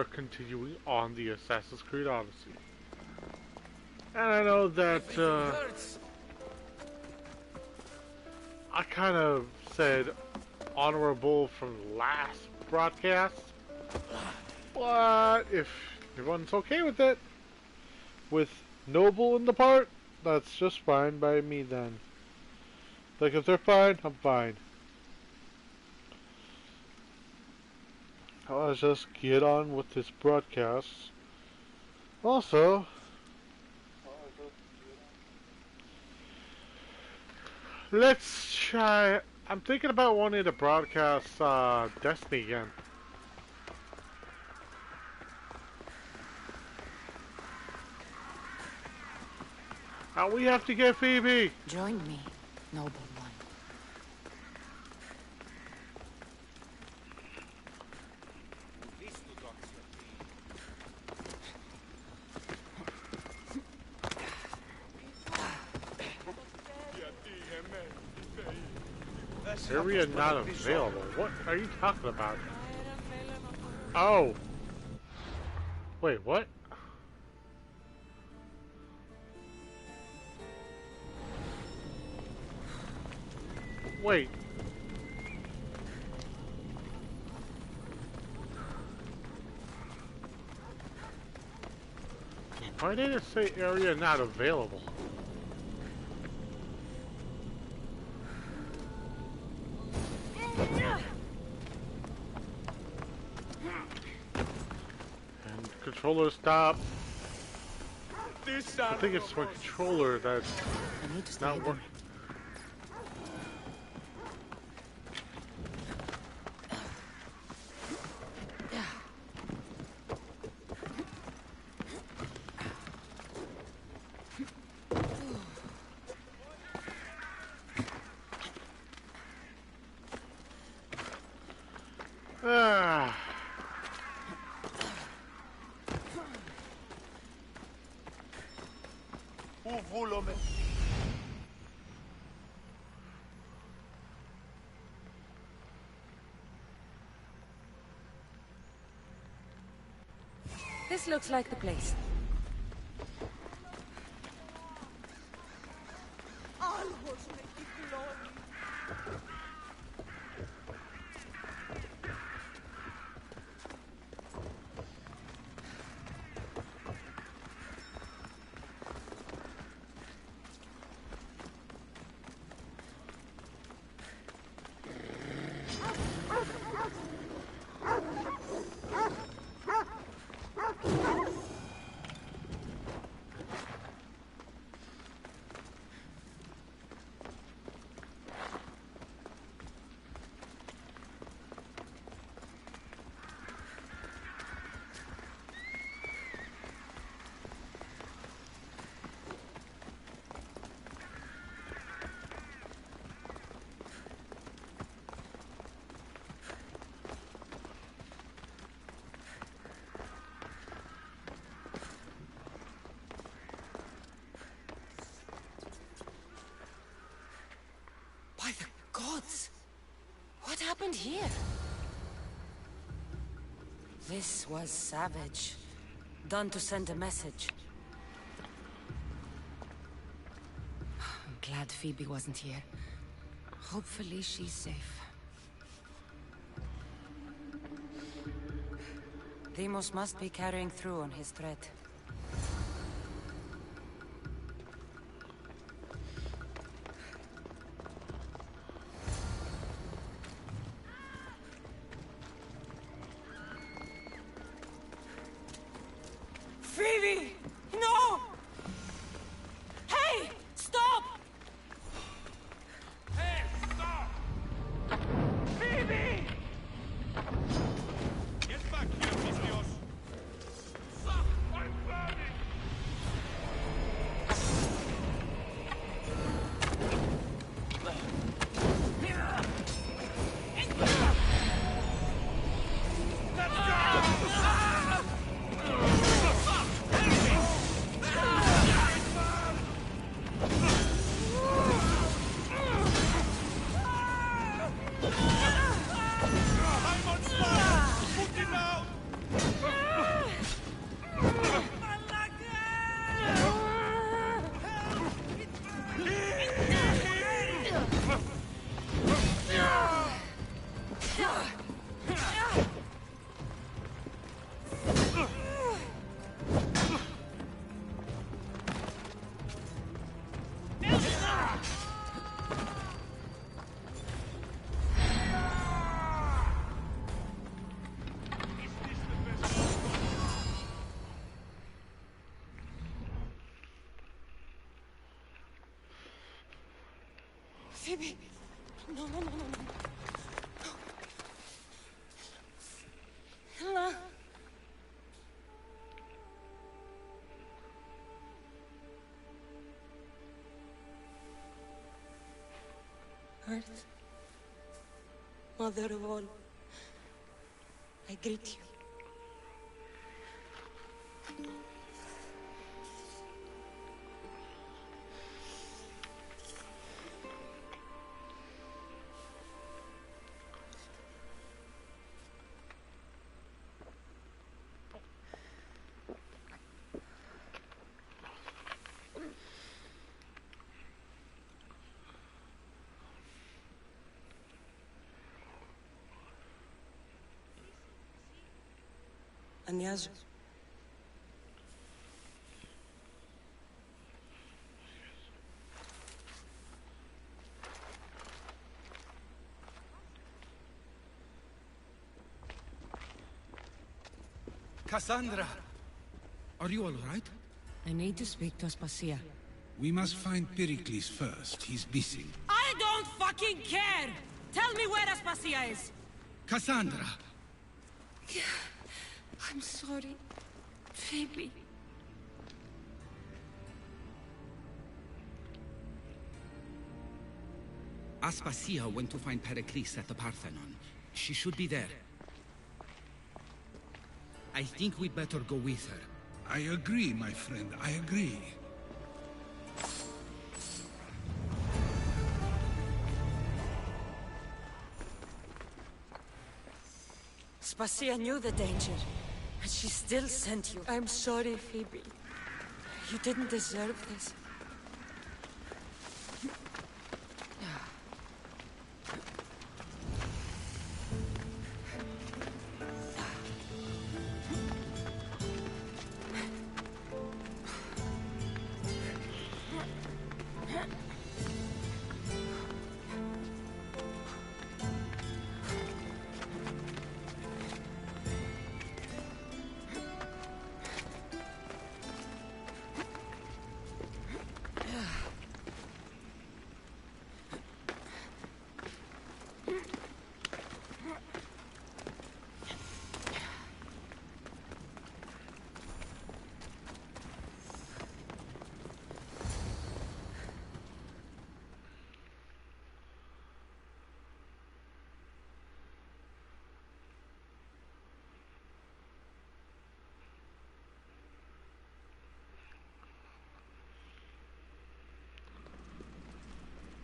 are continuing on the Assassin's Creed Odyssey. And I know that I kind of said honorable from the last broadcast, but if everyone's okay with it, with Noble in the part, that's just fine by me then. Like, if they're fine, I'm fine. Let's just get on with this broadcast. Also, let's try. I'm thinking about wanting to broadcast Destiny again. We have to get Phoebe. Join me, Noble One. Area not available. What are you talking about? Oh. Wait, what? Wait. Why did it say area not available? And controller stop. I think it's my controller that's not working. This looks like the place. By the gods! What happened here? This was savage. Done to send a message. I'm glad Phoebe wasn't here. Hopefully she's safe. Deimos must be carrying through on his threat. Phoebe! No! Hey! Stop! Hey, stop! Phoebe! Get back here, Mistios! Stop! I'm burning! Let's go! Phoebe! No, no, no, no, no. Hello? Earth, Mother of all, I greet you. Ανιάζω. Kassandra! Are you all right? I need to speak to Aspasia. We must find Pericles first. He's missing. I don't fucking care! Tell me where Aspasia is! Kassandra! I'm sorry, Phoebe. Aspasia went to find Pericles at the Parthenon. She should be there. I think we'd better go with her. I agree, my friend. I agree. Aspasia knew the danger, and she still sent you. I'm sorry, Phoebe. You didn't deserve this.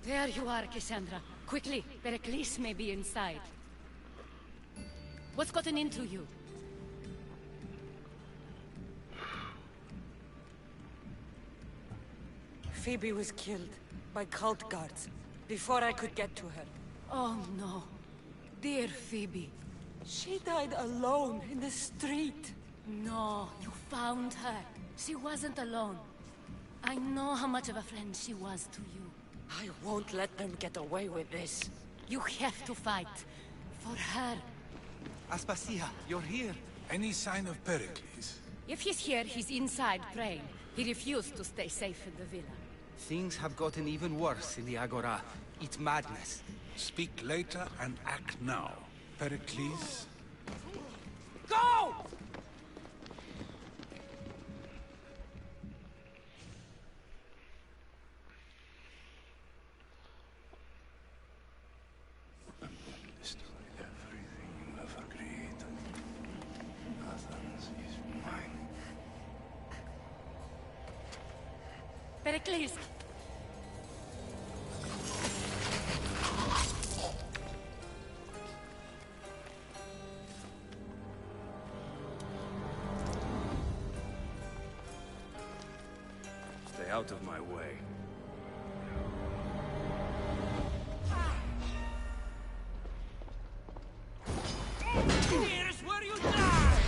There you are, Kassandra. Quickly, Pericles may be inside. What's gotten into you? Phoebe was killed by cult guards before I could get to her. Oh no. Dear Phoebe. She died alone in the street. No, you found her. She wasn't alone. I know how much of a friend she was to you. I won't let them get away with this. You have to fight. For her. Aspasia, you're here. Any sign of Pericles? If he's here, he's inside praying. He refused to stay safe in the villa. Things have gotten even worse in the Agora. It's madness. Speak later and act now. Pericles? Go! Destroy everything you have agreed. Athens is mine. Pericles! Stay out of my way. Here's where you die!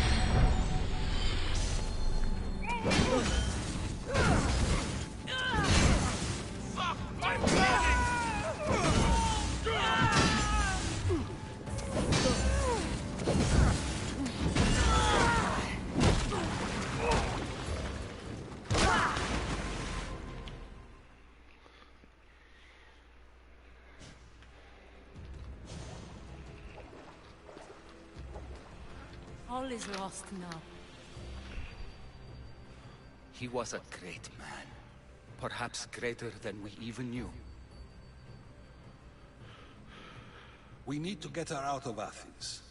Fuck! I'm burning! All is lost now. He was a great man. Perhaps greater than we even knew. We need to get her out of Athens.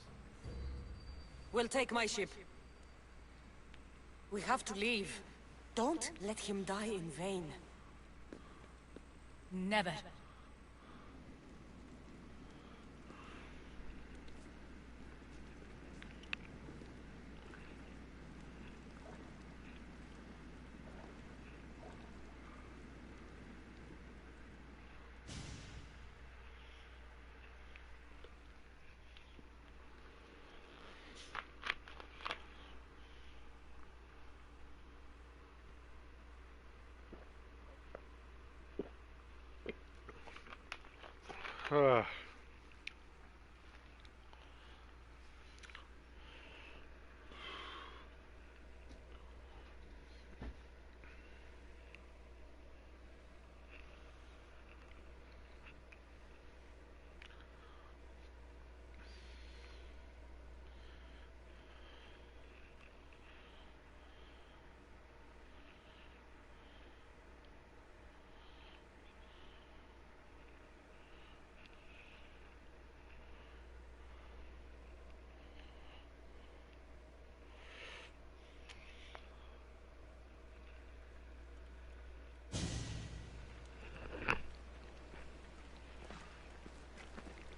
We'll take my ship. We have to leave. Don't let him die in vain. Never. Ugh.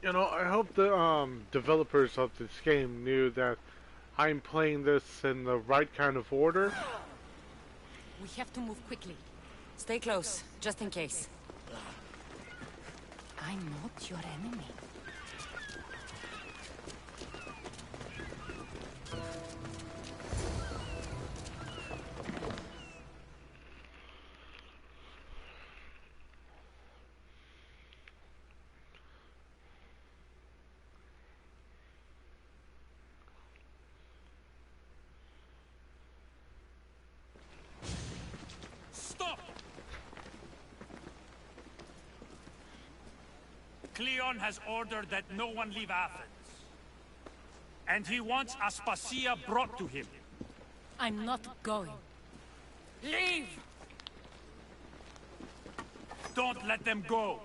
You know, I hope the developers of this game knew that I'm playing this in the right kind of order. We have to move quickly. Stay close, just in case. I'm not your enemy. Stop! Cleon has ordered that no one leave Athens. And he wants Aspasia brought to him. I'm not going. Leave! Don't let them go!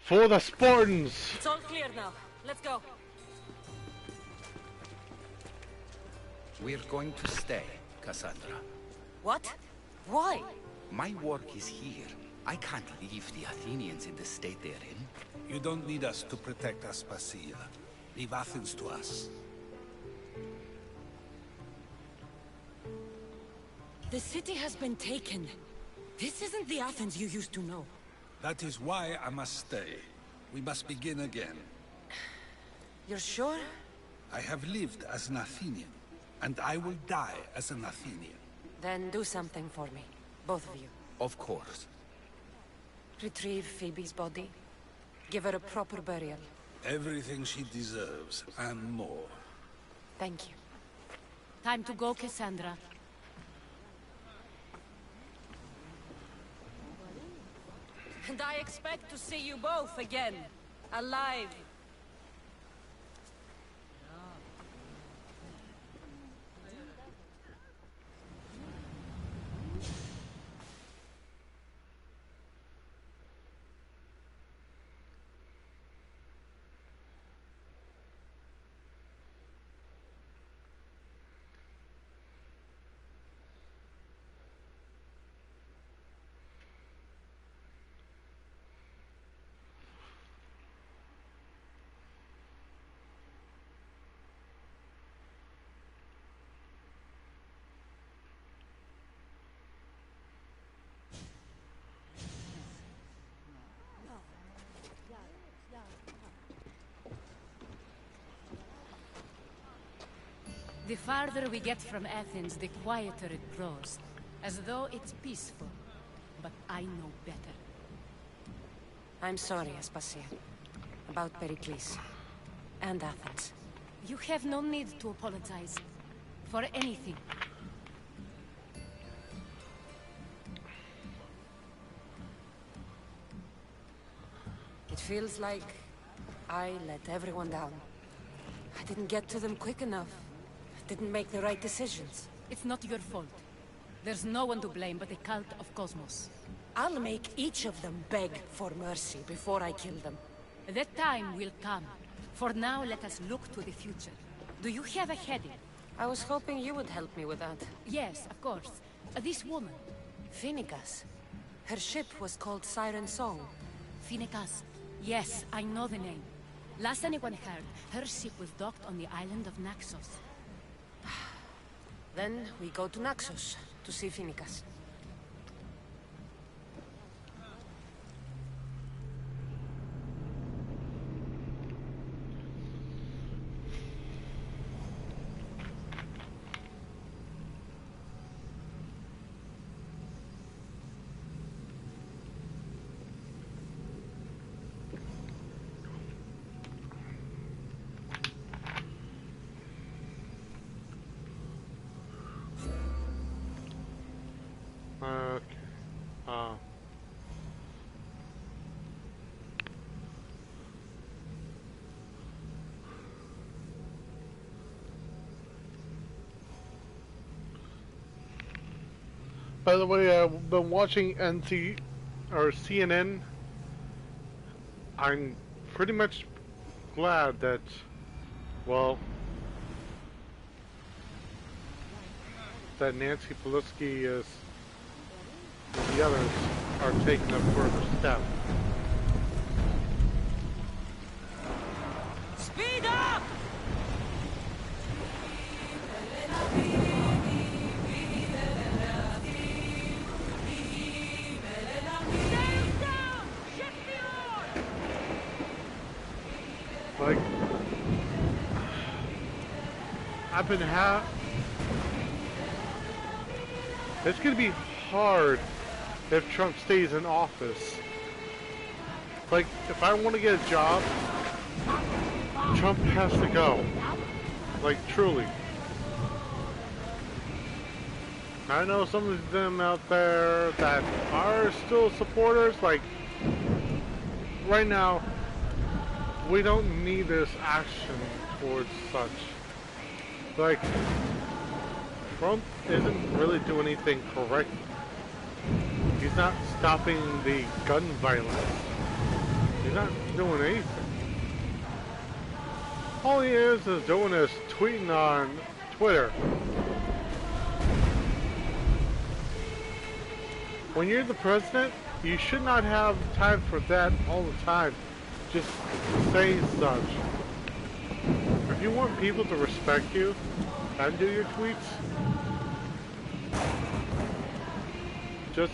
For the Spartans! It's all clear now. Let's go. We're going to stay, Kassandra. What? Why? My work is here. I can't leave the Athenians in the state they're in. You don't need us to protect Aspasia. Leave Athens to us. The city has been taken. This isn't the Athens you used to know. That is why I must stay. We must begin again. You're sure? I have lived as an Athenian, and I will die as an Athenian. Then do something for me. Both of you. Of course. Retrieve Phoebe's body. Give her a proper burial. Everything she deserves, and more. Thank you. Time to go, Kassandra. And I expect to see you both again. Alive. The farther we get from Athens, the quieter it grows. As though it's peaceful. But I know better. I'm sorry, Aspasia. About Pericles. And Athens. You have no need to apologize. For anything. It feels like I let everyone down. I didn't get to them quick enough. I didn't make the right decisions. It's not your fault. There's no one to blame but the cult of Cosmos. I'll make each of them beg for mercy before I kill them. That time will come. For now, let us look to the future. Do you have a heading? I was hoping you would help me with that. Yes, of course. This woman. Phoenicas. Her ship was called Siren Song. Phoenicas. Yes, I know the name. Last anyone heard, her ship was docked on the island of Naxos. Then we go to Naxos to see Phoenicas. By the way, I've been watching CNN. I'm pretty much glad that, well, that Nancy Pelosi is, and the others are taking a further step. Speed up! Like, I've been it's gonna be hard if Trump stays in office. Like, if I want to get a job, Trump has to go. Like, truly. I know some of them out there that are still supporters, like, right now, we don't need this action towards such. Like, Trump isn't really doing anything correct. He's not stopping the gun violence. He's not doing anything. All he is doing is tweeting on Twitter. When you're the president, you should not have time for that all the time. Just say such. If you want people to respect you and do your tweets, just,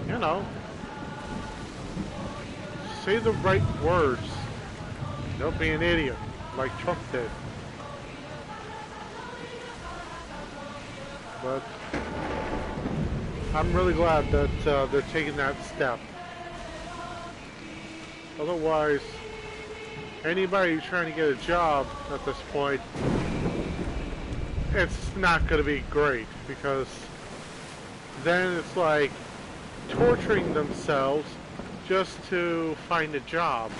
you know, say the right words. Don't be an idiot like Trump did. But I'm really glad that they're taking that step. Otherwise, anybody trying to get a job at this point, it's not going to be great, because then it's like torturing themselves just to find a job.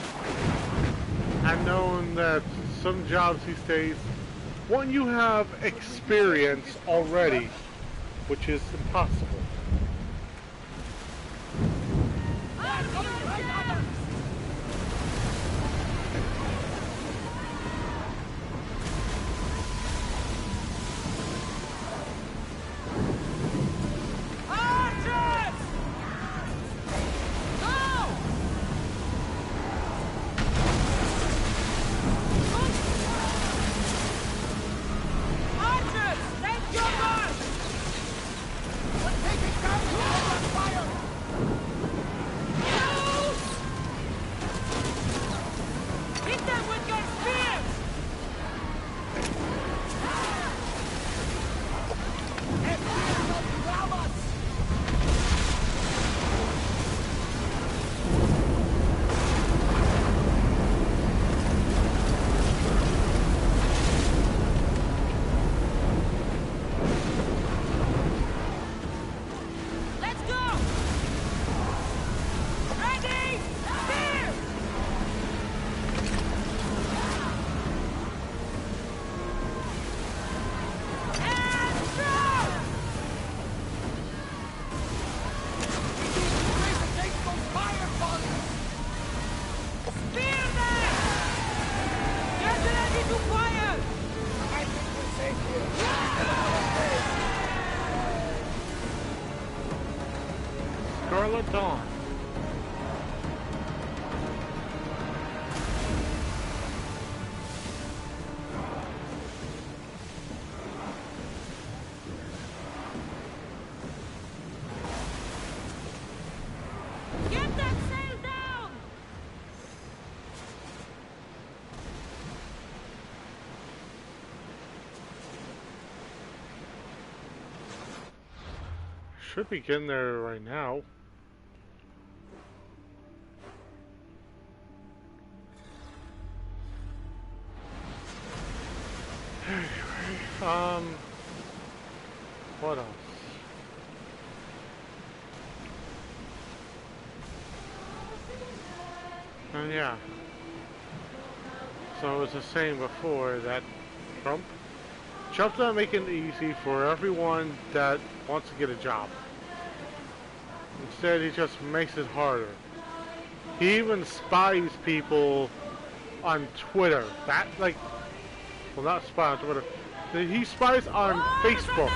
And knowing that some jobs these days, when you have experience already, which is impossible. Take until at dawn. Get that sail down! Should be getting there right now. Anyway, what else? And yeah. So I was just saying before that Trump's not making it easy for everyone that wants to get a job. Instead, he just makes it harder. He even spies people on Twitter. That, like, well, not spy on Twitter. He spies on Facebook.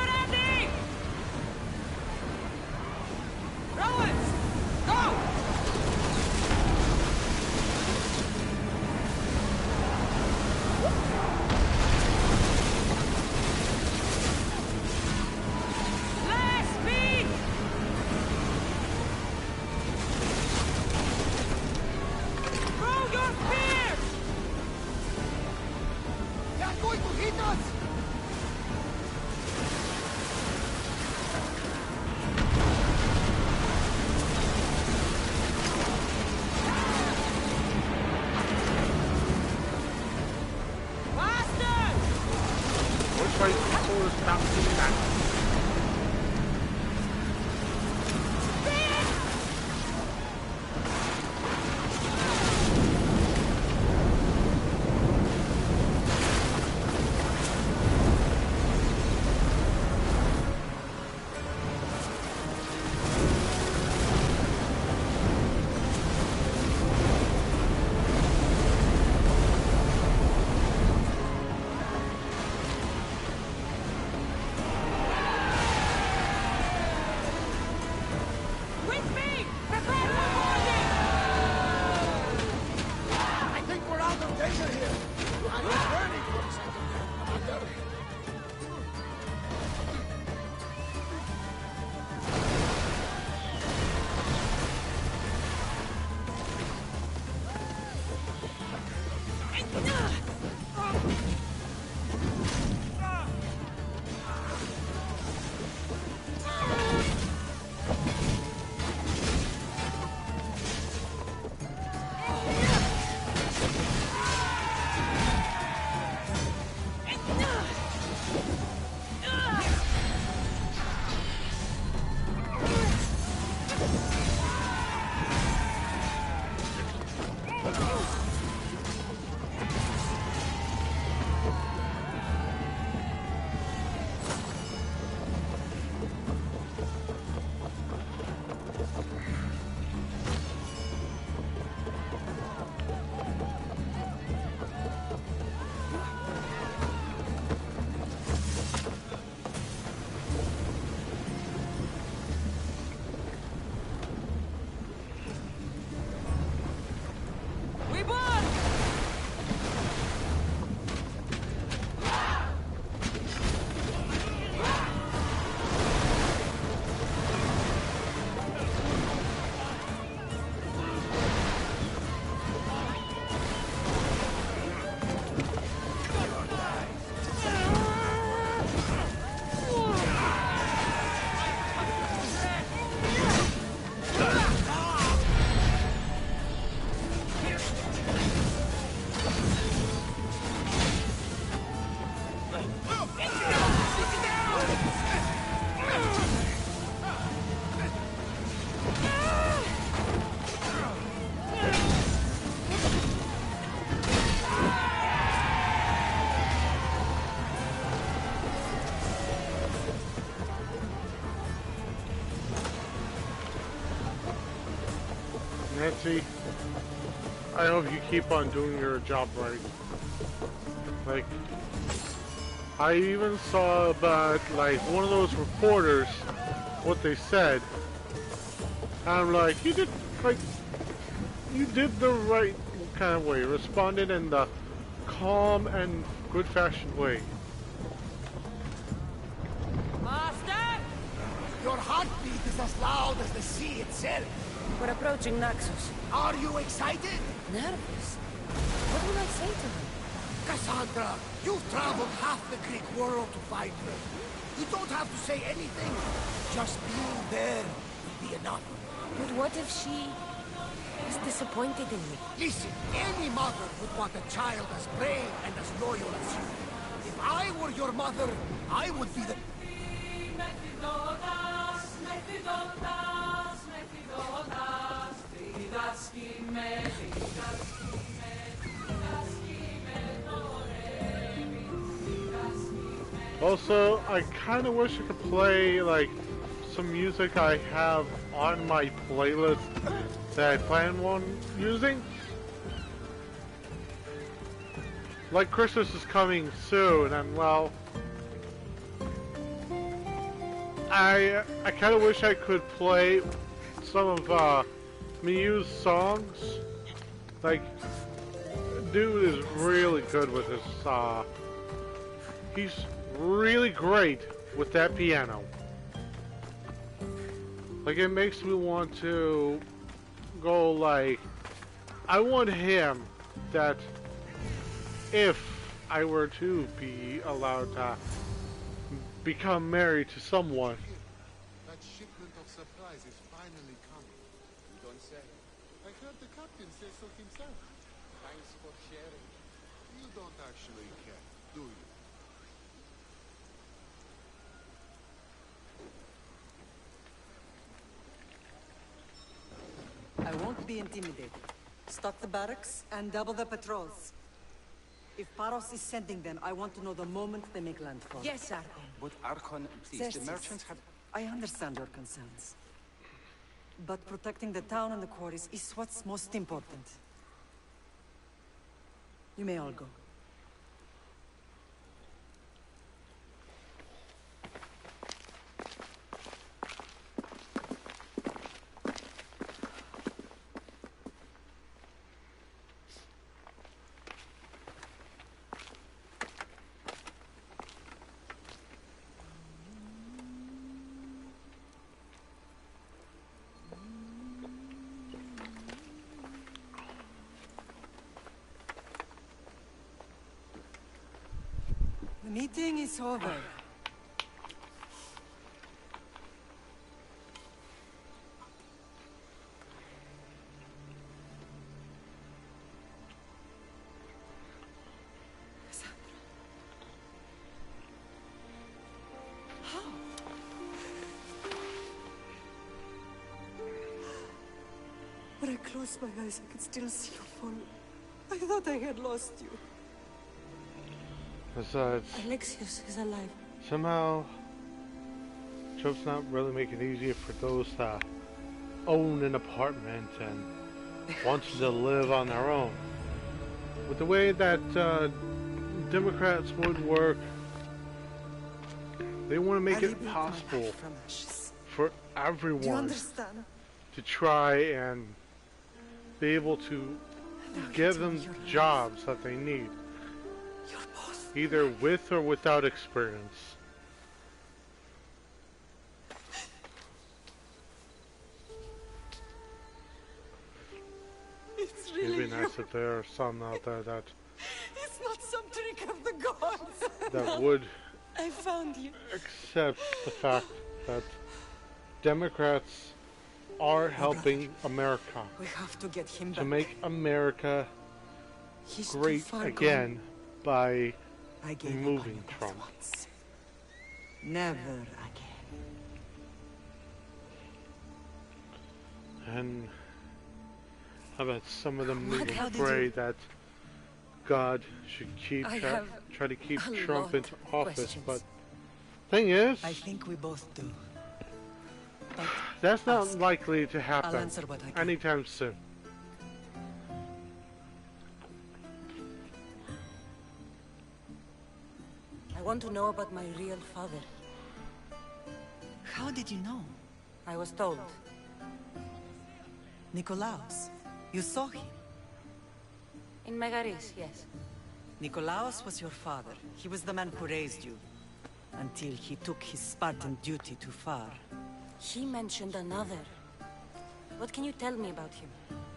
Nancy, I hope you keep on doing your job right. Like, I even saw about, like, one of those reporters, what they said, I'm like, you did the right kind of way. Responded in the calm and good fashioned way. Master! Your heartbeat is as loud as the sea itself. We're approaching Naxos. Are you excited? Nervous? What will I say to him? Kassandra, you've traveled half the Greek world to find her. You don't have to say anything. Just being there will be enough. But what if she is disappointed in me? Listen, any mother would want a child as brave and as loyal as you. If I were your mother, I would be the... Also, I kind of wish I could play like some music I have on my playlist that I plan on using. Like Christmas is coming soon, and well, I kind of wish I could play some of Miyu's songs. Like, dude is really good with his he's really great with that piano. Like, it makes me want to go like, I want him that if I were to be allowed to become married to someone. That shipment of supplies is finally coming. You don't say. I heard the captain say so himself. Thanks for sharing. You don't actually care, do you? I won't be intimidated. Stock the barracks and double the patrols. If Paros is sending them, I want to know the moment they make landfall. Yes, Archon. But Archon, please, Xerxes, the merchants have... I understand your concerns. But protecting the town and the quarries is what's most important. You may all go. The meeting is over. How? When I closed my eyes, I could still see you fall. I thought I had lost you. Besides, Alexios is alive. somehow, Joe's not really making it easier for those that own an apartment and want to live on their own. With the way that Democrats would work, they want to make it possible for everyone to try and be able to give them jobs that they need, either with or without experience. It's really It'd be nice if there are some out there that It's not some trick of the gods. that would I found you. accept the fact that Democrats are helping America We have to get him to back. make America He's too great far again gone. by I gave up on removing you both Trump. once. Never again. And how about some of them What? even How did pray you- that God should I have try to keep a Trump lot into of office, questions. but thing is, I think we both do. But that's not ask. likely to I'll happen answer what I can. anytime soon. I want to know about my real father. How did you know? I was told. Nikolaos. You saw him. In Megaris, yes. Nikolaos was your father. He was the man who raised you. Until he took his Spartan duty too far. He mentioned another. What can you tell me about him?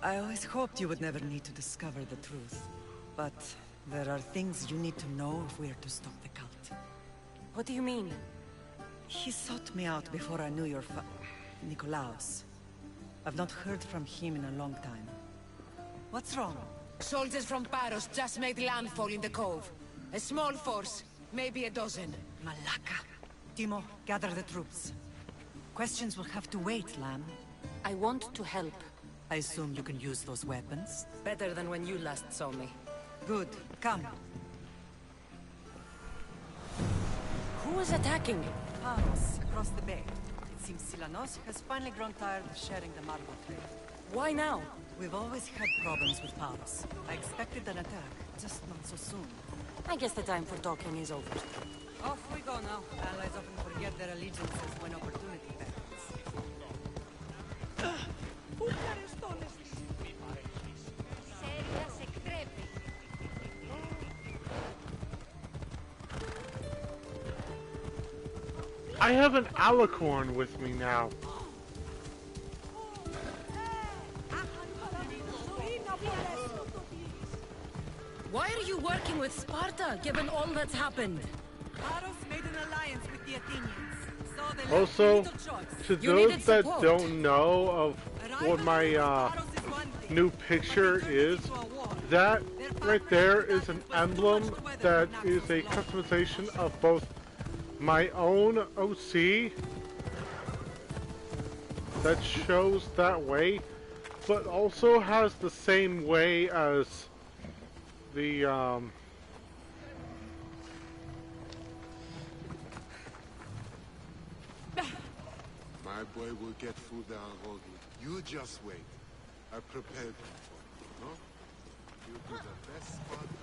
I always hoped you would never need to discover the truth. But there are things you need to know if we are to stop the cult. What do you mean? He sought me out before I knew your Nikolaos. I've not heard from him in a long time. What's wrong? Soldiers from Paros just made landfall in the cove. A small force, maybe a dozen. Malaka. Timo, gather the troops. Questions will have to wait, Lamb. I want to help. I assume you can use those weapons? Better than when you last saw me. Good. Come. Who is attacking? Paros, across the bay. It seems Silanos has finally grown tired of sharing the marble trade. Why now? We've always had problems with Paros. I expected an attack, just not so soon. I guess the time for talking is over. Off we go now. Allies often forget their allegiances when opportunity beckons. I have an alicorn with me now. Why are you working with Sparta, given all that's happened? Paros made an alliance with the Athenians, so they left Also, little choice. to those that don't know of what my new picture is, that right there is an emblem that is a customization of both my own OC that shows that way, but also has the same way as the My boy will get through the Alrogi. You just wait. I prepared him for it, no? You do the best Spartan.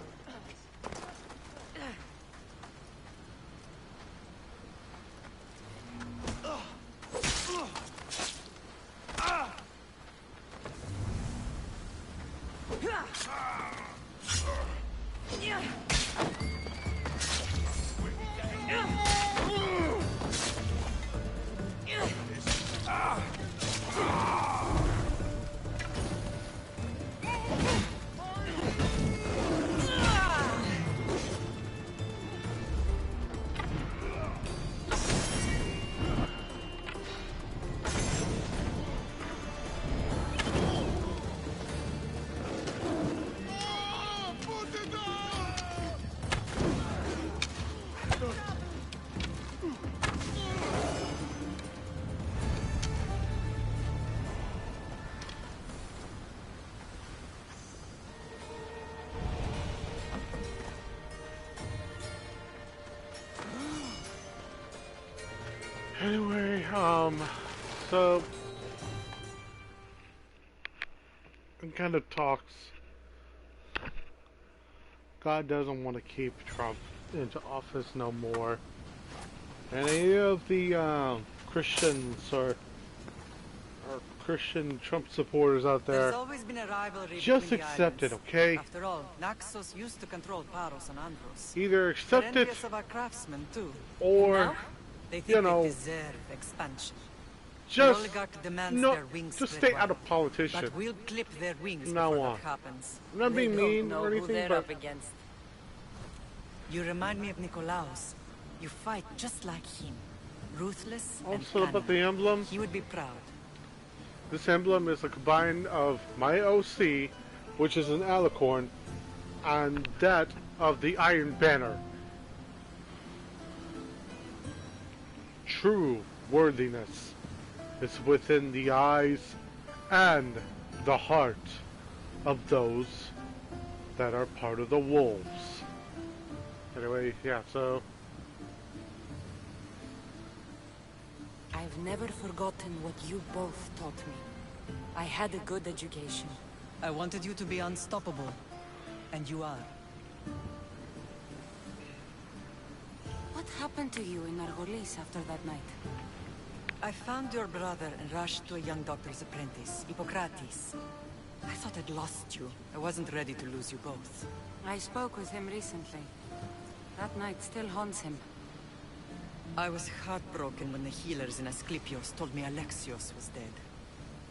Anyway, so it kind of talks. God doesn't want to keep Trump into office no more. And any of the Christians or Christian Trump supporters out there, There's always been a rivalry just between the accept it, islands. okay? After all, Naxos used to control Paros and Andros. Either accept They're it, envious of our craftsmen too. or They think you know, they deserve expansion. The just oligarch demands no, their wings just spread stay out wide. of politician. But we'll clip their wings Now before on. that happens. I'm not being They don't mean know or who anything, they're but up against. You remind me of Nikolaos. You fight just like him. Ruthless and also about the cunning. emblem. He would be proud. This emblem is a combine of my OC, which is an alicorn, and that of the Iron Banner. True worthiness is within the eyes and the heart of those that are part of the wolves. Anyway, yeah, so I've never forgotten what you both taught me. I had a good education. I wanted you to be unstoppable. And you are. What happened to you in Argolis after that night? I found your brother and rushed to a young doctor's apprentice, Hippocrates. I thought I'd lost you. I wasn't ready to lose you both. I spoke with him recently. That night still haunts him. I was heartbroken when the healers in Asclepios told me Alexios was dead.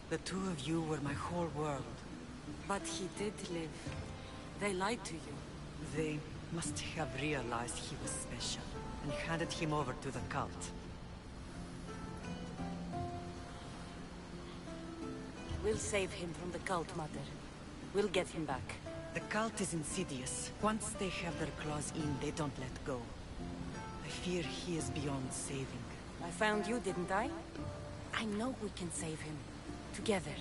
The two of you were my whole world. But he did live. They lied to you. They must have realized he was special and handed him over to the cult. We'll save him from the cult, Mother. We'll get him back. The cult is insidious. Once they have their claws in, they don't let go. I fear he is beyond saving. I found you, didn't I? I know we can save him. Together.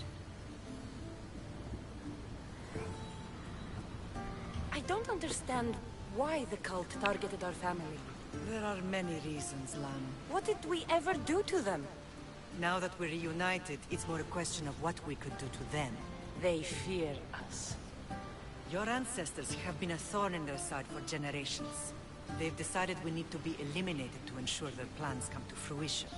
I don't understand why the cult targeted our family. There are many reasons, Lam. What did we ever do to them? Now that we're reunited, it's more a question of what we could do to them. They fear us. Your ancestors have been a thorn in their side for generations. They've decided we need to be eliminated to ensure their plans come to fruition.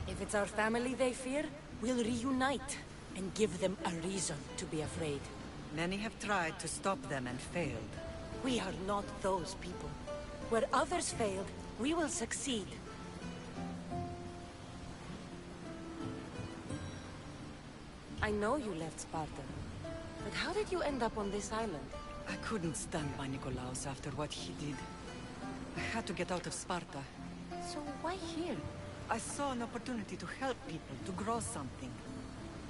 If it's our family they fear, we'll reunite and give them a reason to be afraid. Many have tried to stop them and failed. We are not those people. Where others failed, we will succeed. I know you left Sparta, but how did you end up on this island? I couldn't stand by Nikolaos after what he did. I had to get out of Sparta. So why here? I saw an opportunity to help people, to grow something.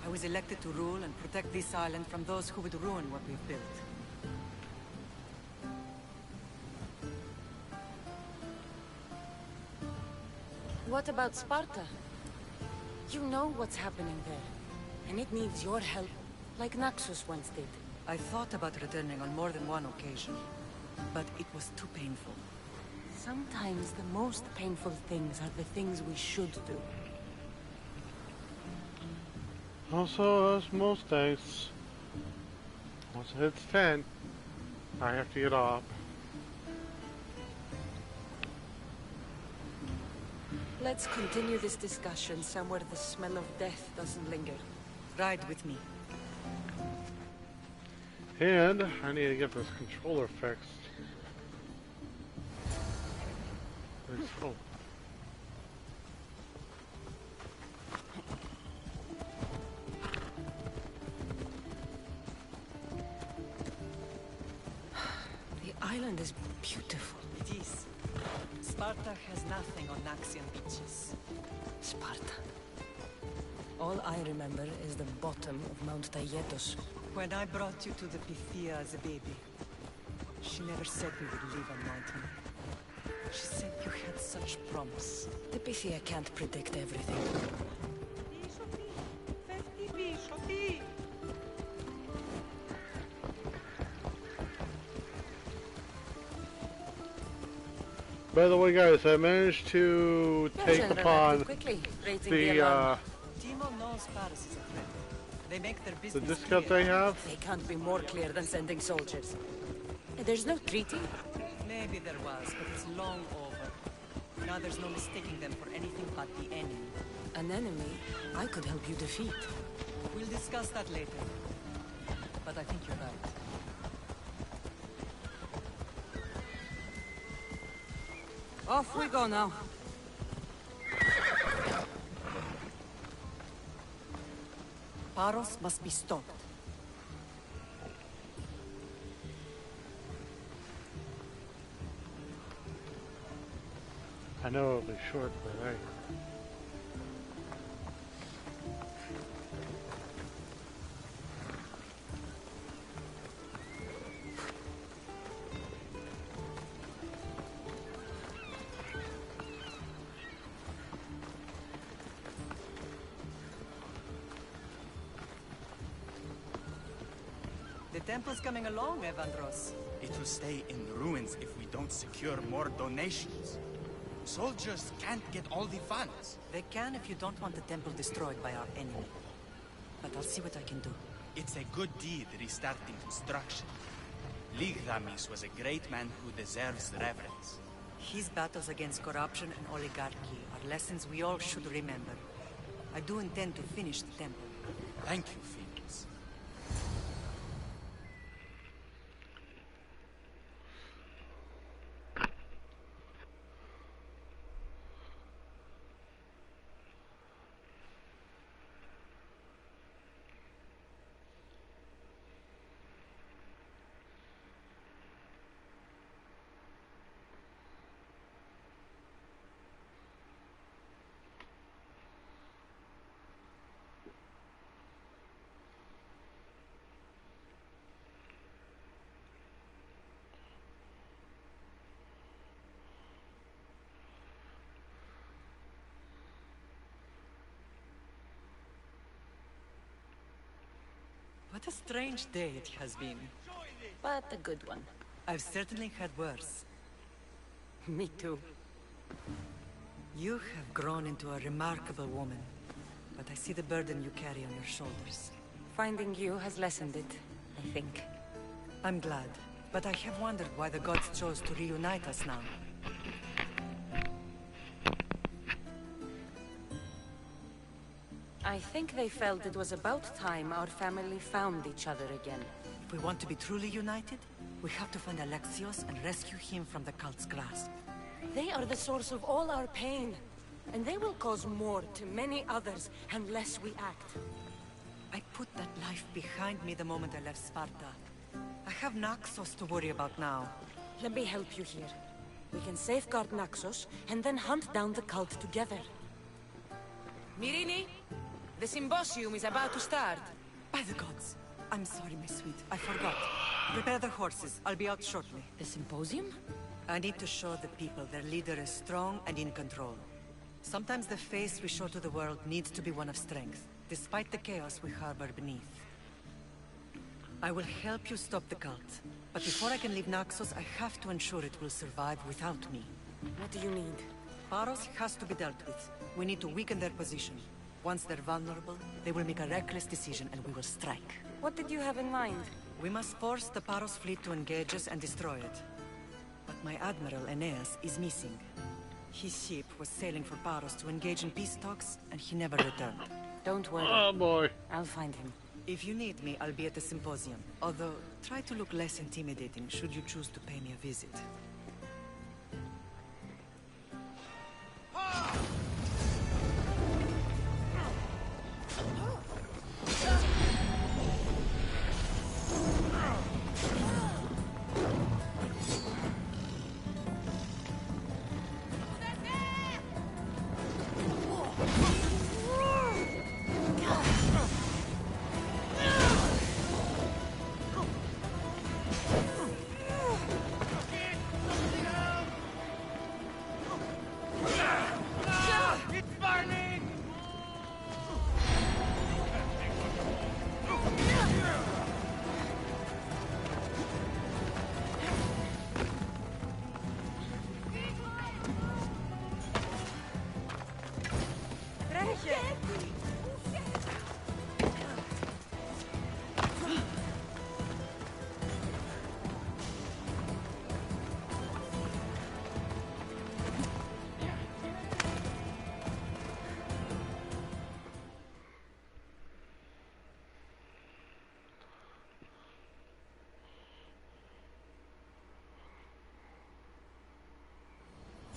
I was elected to rule and protect this island from those who would ruin what we've built. What about Sparta? You know what's happening there. And it needs your help, like Naxos once did. I thought about returning on more than one occasion, but it was too painful. Sometimes the most painful things are the things we should do. Also, as most days, once it hits 10, I have to get off. Let's continue this discussion somewhere the smell of death doesn't linger. Ride with me. And I need to get this controller fixed. Oh. The island is beautiful. It is. Sparta has nothing on Naxian beaches. Sparta. All I remember is the bottom of Mount Taygetos. When I brought you to the Pythia as a baby, she never said we would live on mountain. She said you had such promise. The Pythia can't predict everything. By the way, guys, I managed to take upon the Timo knows Paris is a threat. They make their the business discount clear. they have. They can't be more clear than sending soldiers. There's no treaty. Maybe there was, but it's long over. Now there's no mistaking them for anything but the enemy. An enemy I could help you defeat. We'll discuss that later. But I think you're right. Off we go now. Paros must be stopped. I know it'll be short, but hey. The temple's coming along, Evandros. It will stay in ruins if we don't secure more donations. Soldiers can't get all the funds. They can if you don't want the temple destroyed by our enemy. But I'll see what I can do. It's a good deed restarting construction. Ligdamis was a great man who deserves reverence. His battles against corruption and oligarchy are lessons we all should remember. I do intend to finish the temple. Thank you, Phoenix. What a strange day it has been. But a good one. I've certainly had worse. Me too. You have grown into a remarkable woman, but I see the burden you carry on your shoulders. Finding you has lessened it, I think. I'm glad, but I have wondered why the gods chose to reunite us now. I think they felt it was about time our family found each other again. If we want to be truly united, we have to find Alexios and rescue him from the cult's grasp. They are the source of all our pain, and they will cause more to many others unless we act. I put that life behind me the moment I left Sparta. I have Naxos to worry about now. Let me help you here. We can safeguard Naxos, and then hunt down the cult together. Myrrine, the symposium is about to start. By the gods. I'm sorry, my sweet. I forgot. Prepare the horses. I'll be out shortly. The symposium? I need to show the people their leader is strong and in control. Sometimes the face we show to the world needs to be one of strength, despite the chaos we harbor beneath. I will help you stop the cult. But before I can leave Naxos, I have to ensure it will survive without me. What do you need? Paros has to be dealt with. We need to weaken their position. Once they're vulnerable, they will make a reckless decision and we will strike. What did you have in mind? We must force the Paros fleet to engage us and destroy it. But my admiral, Aeneas, is missing. His ship was sailing for Paros to engage in peace talks, and he never returned. Don't worry. Oh boy. I'll find him. If you need me, I'll be at the symposium. Although, try to look less intimidating should you choose to pay me a visit.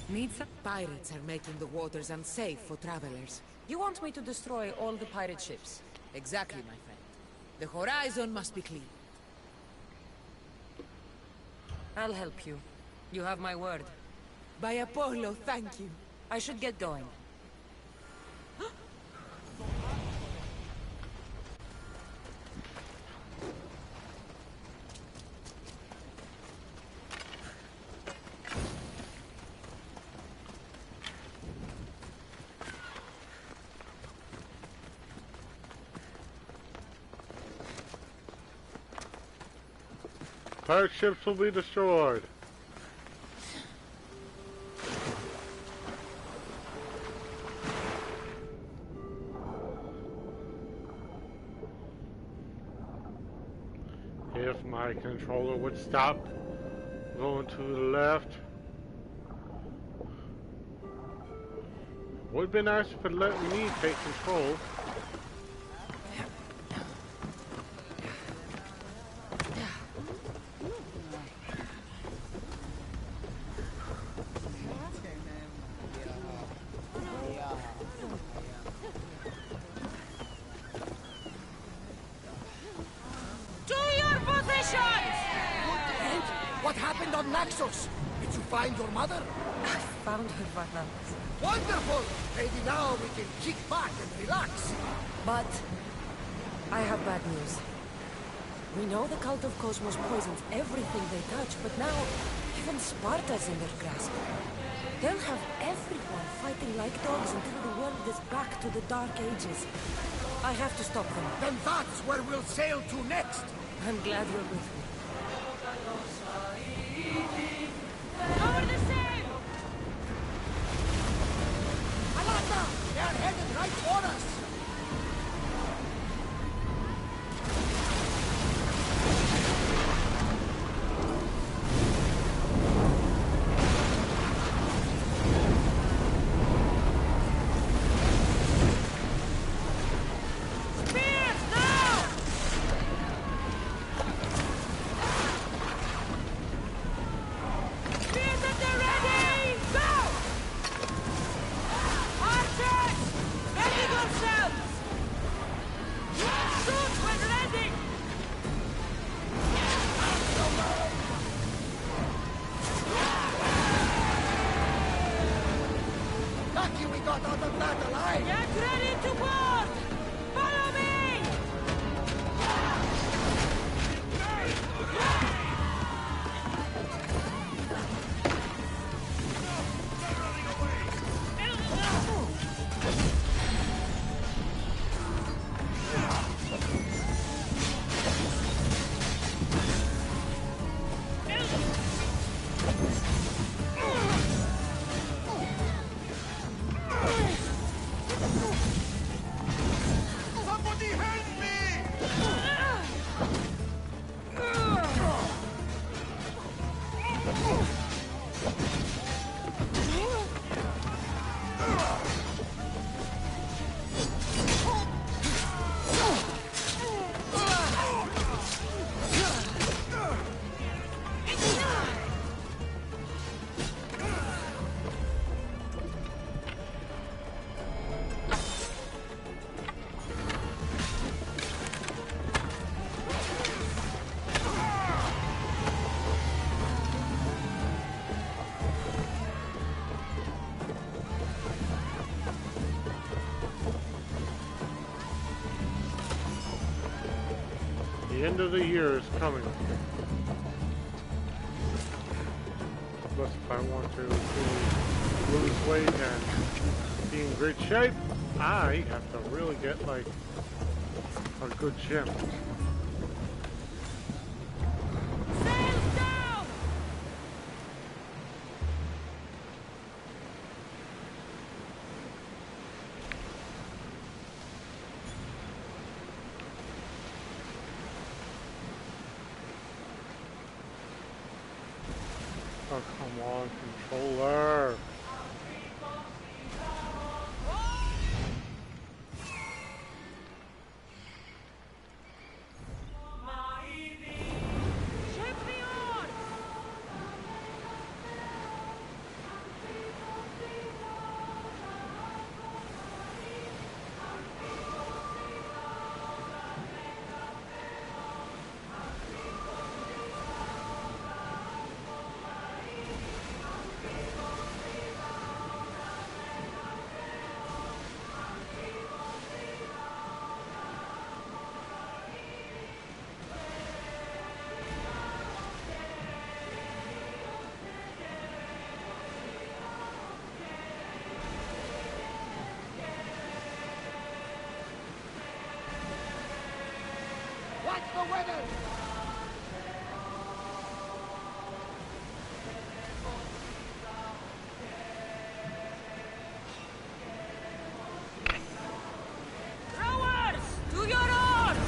Need some pirates are making the waters unsafe for travelers. You want me to destroy all the pirate ships? Exactly, my friend. The horizon must be clear. I'll help you. You have my word. By Apollo, thank you. I should get going. Pirate ships will be destroyed. If my controller would stop going to the left. Would be nice if it let me take control. What happened on Naxos? Did you find your mother? I found her, Varnam. Wonderful! Maybe now we can kick back and relax. But I have bad news. We know the cult of Cosmos poisons everything they touch, but now even Sparta's in their grasp. They'll have everyone fighting like dogs until the world is back to the Dark Ages. I have to stop them. Then that's where we'll sail to next. I'm glad you're with me. Over the sail! Alata! They're headed right for us! The end of the year is coming. Plus, if I want to lose weight and be in great shape, I have to really get like a good gym. Sails down! Oh, come on, controller. What's the weather? Rowers! To your oars!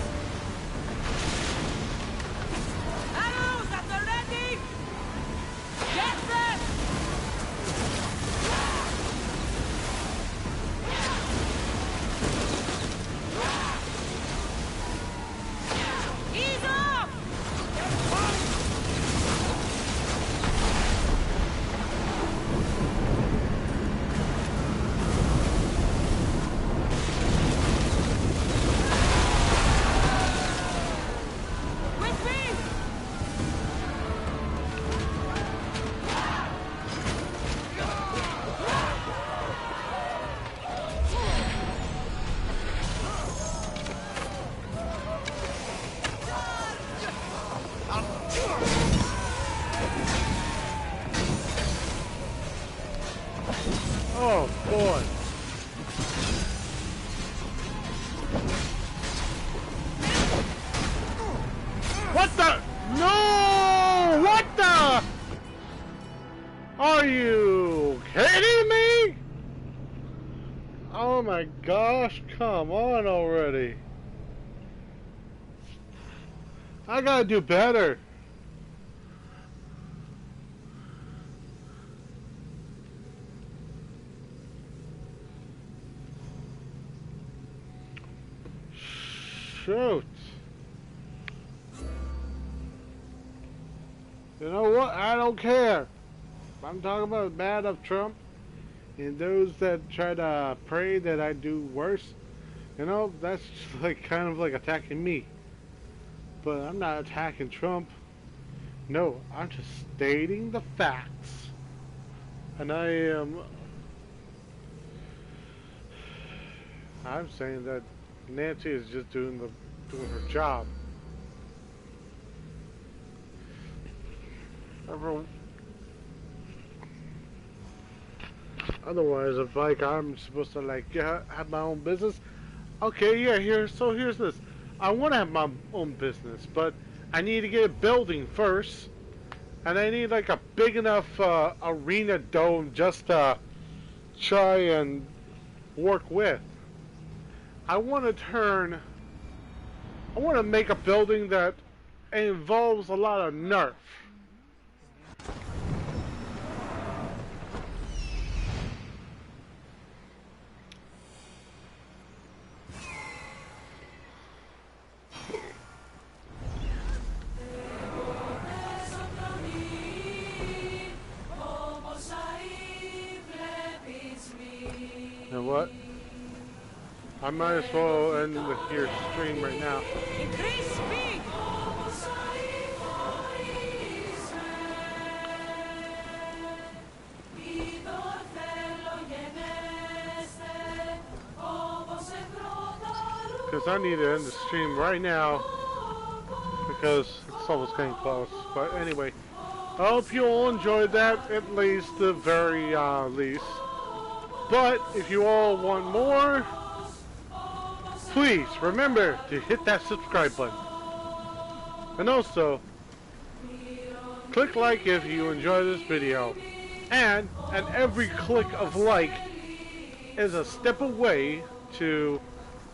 boy. What the? No! What the? Are you kidding me? Oh my gosh, come on already. I gotta do better. Shoot. You know what? I don't care. I'm talking about bad of Trump and those that try to pray that I do worse. You know, that's like kind of like attacking me. But I'm not attacking Trump. No, I'm just stating the facts. And I'm saying that Nancy is just doing her job. Otherwise, if like I'm supposed to like have my own business, okay, yeah, here's this. I want to have my own business, but I need to get a building first, and I need like a big enough arena dome just to try and work with. I want to make a building that involves a lot of nerf. You know what? I might as well end your stream right now. Increase speed! Because I need to end the stream right now. Because it's almost getting close. But anyway, I hope you all enjoyed that, at least the very least. But if you all want more, please remember to hit that subscribe button. And also, click like if you enjoy this video. And every click of like is a step away to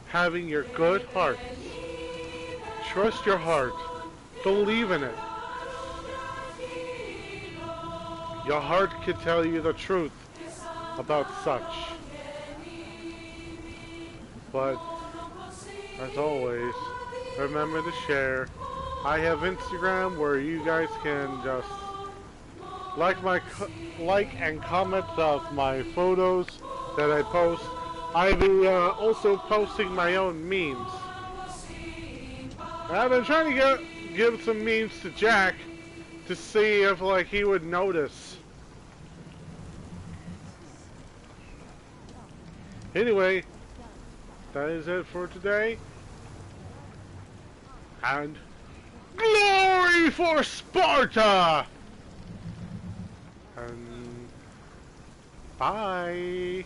having your good heart. Trust your heart. Believe in it. Your heart can tell you the truth about such. But as always, remember to share. I have Instagram where you guys can just like and comment of my photos that I post. I've been also posting my own memes. I've been trying to give some memes to Jack to see if like he would notice. Anyway, that is it for today. And glory for Sparta! And bye.